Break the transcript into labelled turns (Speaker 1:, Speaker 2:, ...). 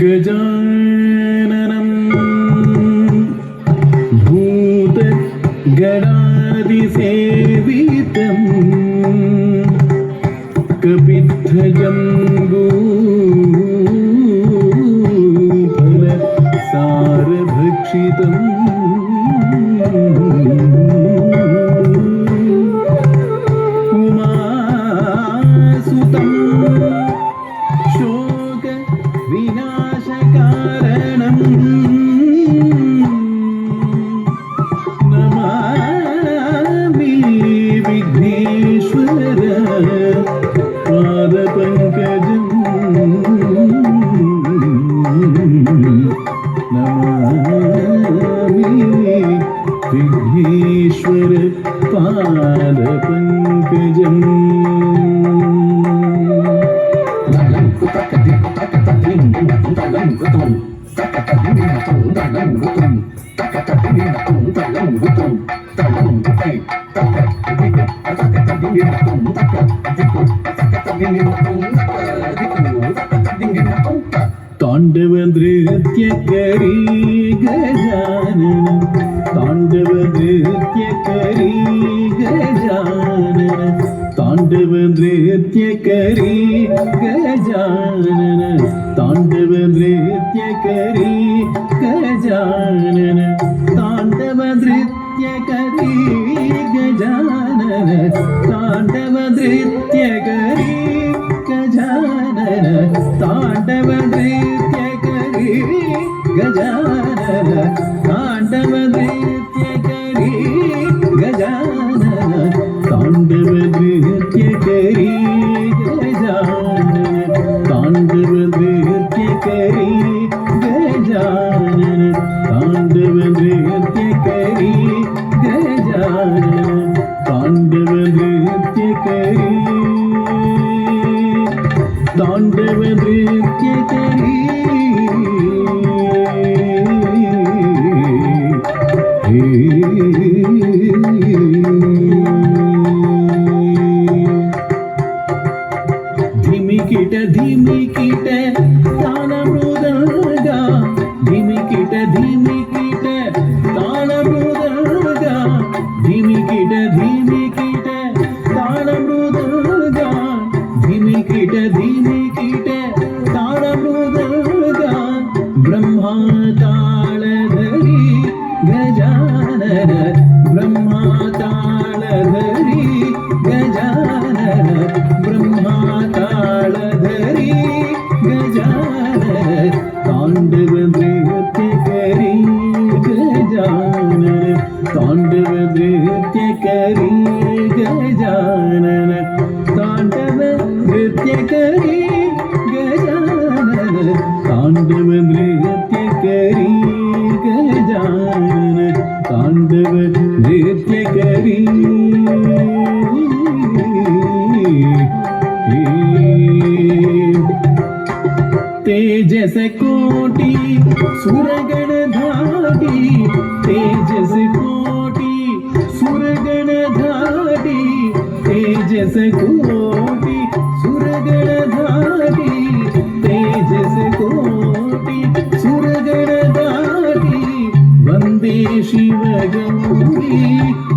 Speaker 1: गजाननं भूतगणादिसेवितं कपित्थजम्बूफलसारभक्षितम् उमासुतं शोकविनाशकारणम् नमामि विघ्नेश्वर पादपङ्कजम् नमामि विघ्नेश्वर पादपङ्कजम् तांडव नृत्यकरी गजानन तांडव नृत्यकरी गजानन तांडव नृत्यकरी गजानन तांडव नृत्यकरी गजानन तांडव नृत्यकरी गजानन तांडव नृत्यकरी गजानन तांडव नृत्यकरी गजानन तांडव नृत्यकरी गजानन तांडव नृत्यकरी गजानन तांडव नृत्यकरी गजानन तांडव नृत्यकरी गजानन तांडव नृत्यकरी तांडव नृत्यकरी धिमिकिट धिमिकिट तानमृदंगा धिमिकिट धिमिकिट तानमृदंगा धिमिकिट धिमिकिट तानमृदंगा धिमिकिट धिमिकिट तानमृदंगा ब्रह्मा तालधरी गजानन ब्रह्मा तालधरी गजानन ब्रह्मा तालधरी गजानन तांडव नृत्यकरी गजानन तांडव नृत्यकरी गजानन तांडव नृत्यकरी गजानन तांडव नृत्यकरी गजानन तांडव नृत्यकरी तेजस कोटि सुरगण धाटी तेजस कोटि सुरगण धाटी तेजस कोटि सुरगण धाटी तेजस कोटि सुरगण धाटी वंदे शिव गौरी